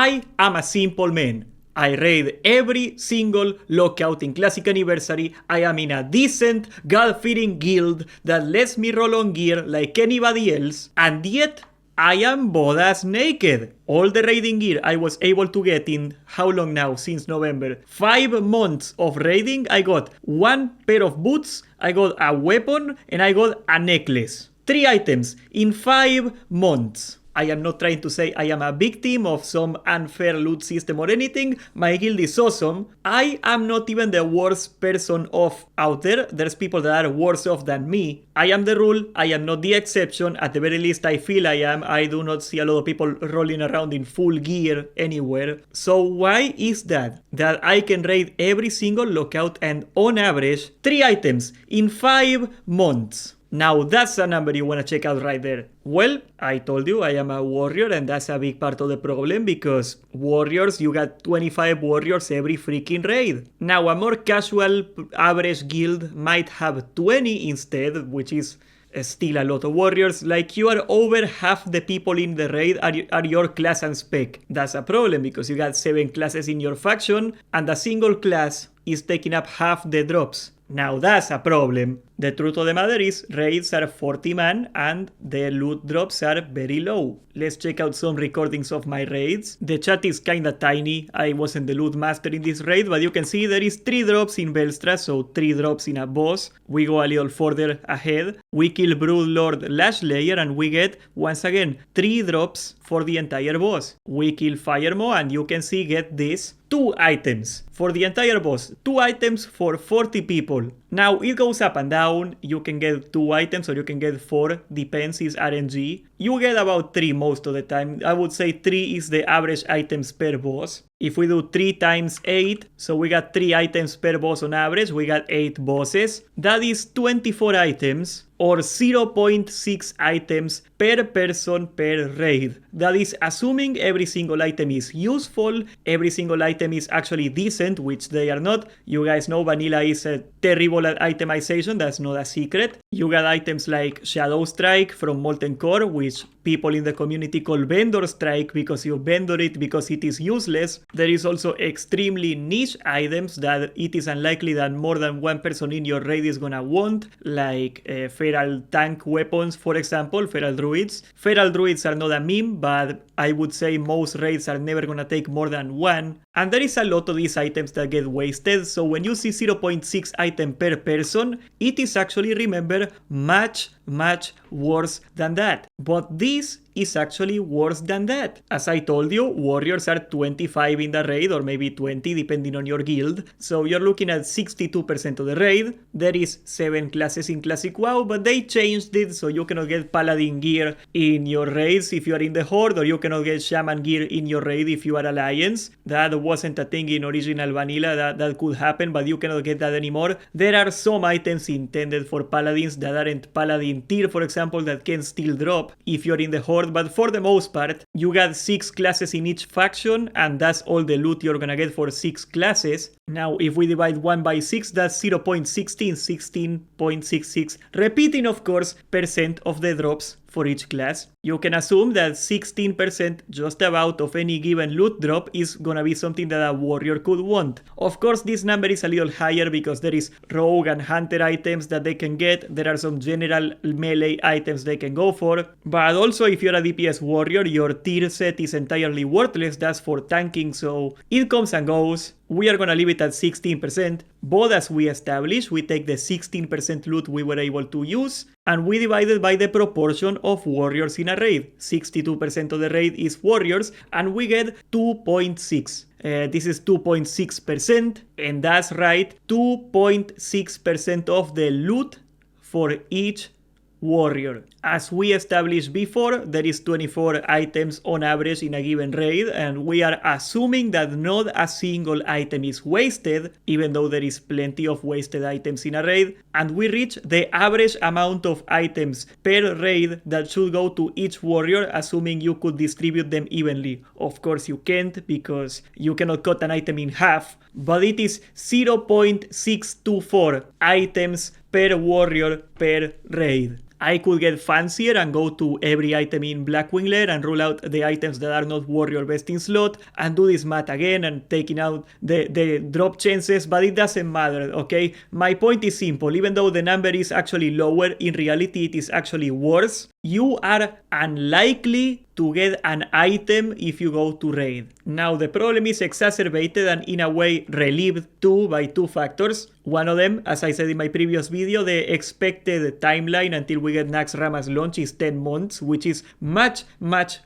I am a simple man. I raid every single lockout in Classic Anniversary. I am in a decent, God-fearing guild that lets me roll on gear like anybody else, and yet I am bodass naked. All the raiding gear I was able to get in, how long now? Since November. 5 months of raiding. I got 1 pair of boots, I got a weapon, and I got a necklace. 3 items in 5 months. I am not trying to say I am a victim of some unfair loot system or anything. My guild is awesome. I am not even the worst person off out there. There's people that are worse off than me. I am the rule. I am not the exception. At the very least, I feel I am. I do not see a lot of people rolling around in full gear anywhere. So why is that? That I can raid every single lockout and on average 3 items in 5 months. Now that's a number you want to check out right there. Well, I told you I am a warrior, and that's a big part of the problem because warriors, you got 25 warriors every freaking raid. Now a more casual average guild might have 20 instead, which is still a lot of warriors. Like you are over half the people in the raid are your class and spec. That's a problem because you got 7 classes in your faction and a single class is taking up half the drops. Now that's a problem. The truth of the matter is raids are 40 man and the loot drops are very low. Let's check out some recordings of my raids. The chat is kinda tiny. I wasn't the loot master in this raid, but you can see there is 3 drops in Belstra, so 3 drops in a boss. We go a little further ahead. We kill Broodlord Lash Layer and we get, once again, 3 drops for the entire boss. We kill Firemo and you can see, get this, 2 items for the entire boss. 2 items for 40 people. Now it goes up and down. You can get 2 items or you can get 4, depends, is RNG. You get about 3 most of the time. I would say 3 is the average items per boss. If we do 3 times 8, so we got 3 items per boss on average, we got 8 bosses. That is 24 items or 0.6 items per person per raid. That is assuming every single item is useful, every single item is actually decent, which they are not. You guys know vanilla is terrible at itemization, that's not a secret. You got items like Shadow Strike from Molten Core, which people in the community call Vendor Strike because you vendor it because it is useless. There is also extremely niche items that it is unlikely that more than one person in your raid is gonna want, like feral tank weapons, for example, feral druids. Feral druids are not a meme, but I would say most raids are never gonna take more than 1. And there is a lot of these items that get wasted, so when you see 0.6 item per person, it is actually, remember, much worse than that. But this is actually worse than that. As I told you, warriors are 25 in the raid, or maybe 20 depending on your guild. So you're looking at 62% of the raid. There is 7 classes in Classic WoW, but they changed it so you cannot get Paladin gear in your raids if you are in the Horde, or you cannot get Shaman gear in your raid if you are Alliance. That wasn't a thing in original vanilla, that could happen, but you cannot get that anymore. There are some items intended for Paladins that aren't Paladin tier, for example, that can still drop if you're in the Horde, but for the most part, you got 6 classes in each faction, and that's all the loot you're gonna get for 6 classes. Now, if we divide 1 by 6, that's 0.16, 16.66, repeating, of course, percent of the drops for each class. You can assume that 16% just about of any given loot drop is gonna be something that a warrior could want. Of course, this number is a little higher because there is rogue and hunter items that they can get. There are some general melee items they can go for. But also, if you're a DPS warrior, your tier set is entirely worthless. That's for tanking, so it comes and goes. We are gonna leave it at 16%, but as we established, we take the 16% loot we were able to use, and we divide it by the proportion of warriors in a raid. 62% of the raid is warriors, and we get 2.6. This is 2.6%, and that's right, 2.6% of the loot for each warrior. As we established before, there is 24 items on average in a given raid, and we are assuming that not a single item is wasted, even though there is plenty of wasted items in a raid, and we reach the average amount of items per raid that should go to each warrior, assuming you could distribute them evenly. Of course you can't, because you cannot cut an item in half, but it is 0.624 items per warrior per raid. I could get fancier and go to every item in Blackwing Lair and rule out the items that are not warrior best in slot and do this math again and taking out the drop chances, but it doesn't matter, okay? My point is simple. Even though the number is actually lower, in reality it is actually worse. You are unlikely to get an item if you go to raid. Now the problem is exacerbated and in a way relieved too by two factors. One of them, as I said in my previous video, the expected timeline until we get naxxrammas launch is 10 months, which is much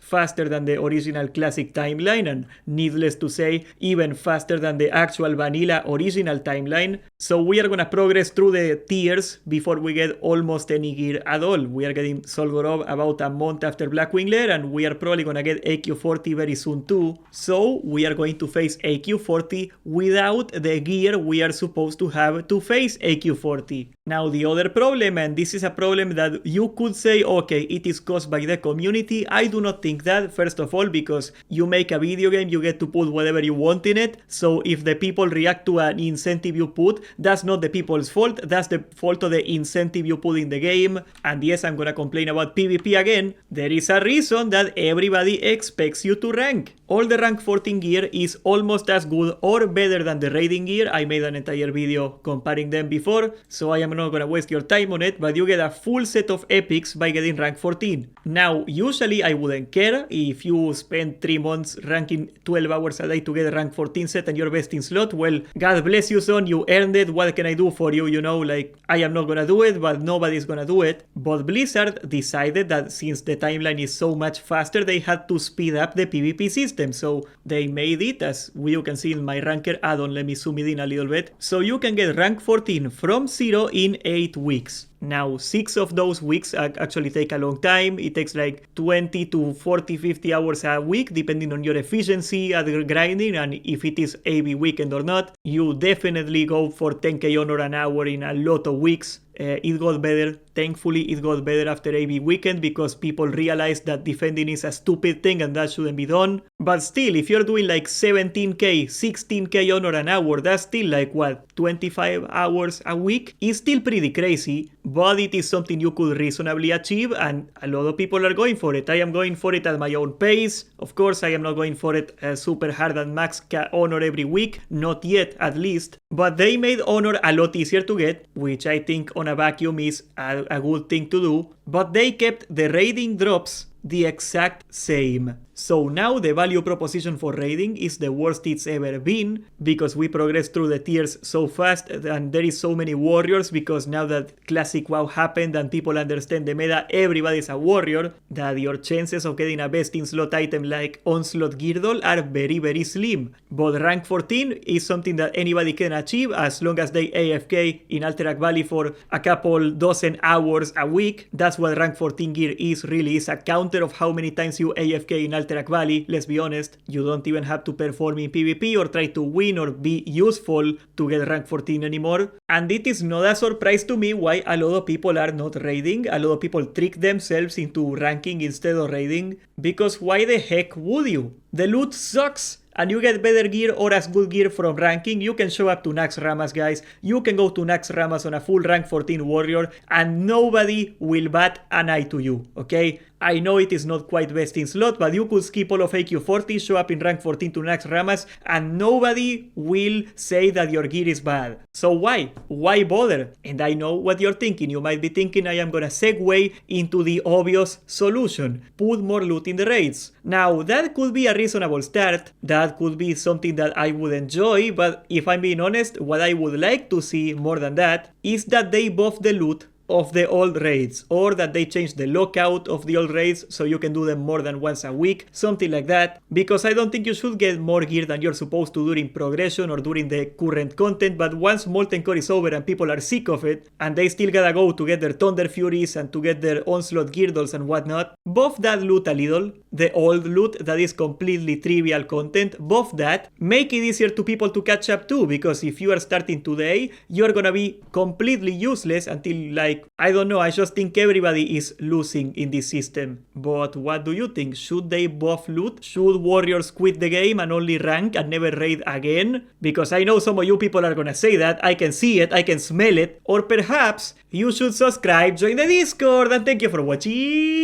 faster than the original classic timeline, and needless to say, even faster than the actual vanilla original timeline. So we are gonna progress through the tiers before we get almost any gear at all. We are getting Solgorov about a month after Blackwing Lair, and we are probably gonna get AQ40 very soon too. So we are going to face AQ40 without the gear we are supposed to have to face AQ40. Now the other problem, and this is a problem that you could say, okay, it is caused by the community. I do not think that, first of all, because you make a video game, you get to put whatever you want in it. So if the people react to an incentive you put, that's not the people's fault, that's the fault of the incentive you put in the game. And yes, I'm gonna complain about PvP again. There is a reason that everybody expects you to rank. All the rank 14 gear is almost as good or better than the raiding gear. I made an entire video comparing them before, so I am not gonna waste your time on it, but you get a full set of epics by getting rank 14. Now, usually I wouldn't care if you spend 3 months ranking 12 hours a day to get a rank 14 set and you're best in slot. Well, God bless you, son, you earned it. What can I do for you? You know, like, I am not gonna do it, but nobody's gonna do it. But Blizzard decided that since the timeline is so much faster, they had to speed up the PvP system. So they made it, as you can see in my ranker add-on. Let me zoom it in a little bit. So you can get rank 14 from 0 in 8 weeks. Now, 6 of those weeks actually take a long time. It takes like 20 to 40, 50 hours a week, depending on your efficiency at your grinding and if it is AV weekend or not. You definitely go for 10k honor an hour in a lot of weeks. It got better. Thankfully, it got better after AV weekend because people realized that defending is a stupid thing and that shouldn't be done. But still, if you're doing like 17k, 16k honor an hour, that's still like what, 25 hours a week? It's still pretty crazy, but it is something you could reasonably achieve and a lot of people are going for it. I am going for it at my own pace. Of course, I am not going for it super hard and max honor every week, not yet at least. But they made honor a lot easier to get, which I think on a vacuum is a good thing to do. But they kept the raiding drops the exact same. So now the value proposition for raiding is the worst it's ever been because we progressed through the tiers so fast and there is so many warriors because now that Classic WoW happened and people understand the meta, everybody's a warrior, that your chances of getting a best in slot item like Onslaught Girdle are very slim. But rank 14 is something that anybody can achieve as long as they AFK in Alterac Valley for a couple dozen hours a week. That's what rank 14 gear is really, is a counter of how many times you AFK in Alterac Valley. Let's be honest, you don't even have to perform in PvP or try to win or be useful to get rank 14 anymore. And it is not a surprise to me why a lot of people are not raiding. A lot of people trick themselves into ranking instead of raiding, because why the heck would you? The loot sucks and you get better gear or as good gear from ranking. You can show up to naxxrammas, guys. You can go to naxxrammas on a full rank 14 warrior and nobody will bat an eye to you, okay? I know it is not quite best in slot, but you could skip all of AQ40, show up in rank 14 to naxxrammas, and nobody will say that your gear is bad. So why? Why bother? And I know what you're thinking. You might be thinking I am gonna segue into the obvious solution. Put more loot in the raids. Now, that could be a reasonable start. That could be something that I would enjoy, but if I'm being honest, what I would like to see more than that is that they buff the loot of the old raids, or that they change the lockout of the old raids so you can do them more than once a week, something like that, because I don't think you should get more gear than you're supposed to during progression or during the current content. But once Molten Core is over and people are sick of it and they still gotta go to get their Thunder Furies and to get their Onslaught Girdles and whatnot, buff that loot a little, the old loot that is completely trivial content, buff that, make it easier to people to catch up to, because if you are starting today, you're gonna be completely useless until like Like, I don't know, I just think everybody is losing in this system. But what do you think? Should they buff loot? Should warriors quit the game and only rank and never raid again? Because I know some of you people are gonna say that. I can see it, I can smell it. Or perhaps you should subscribe, join the Discord, and thank you for watching.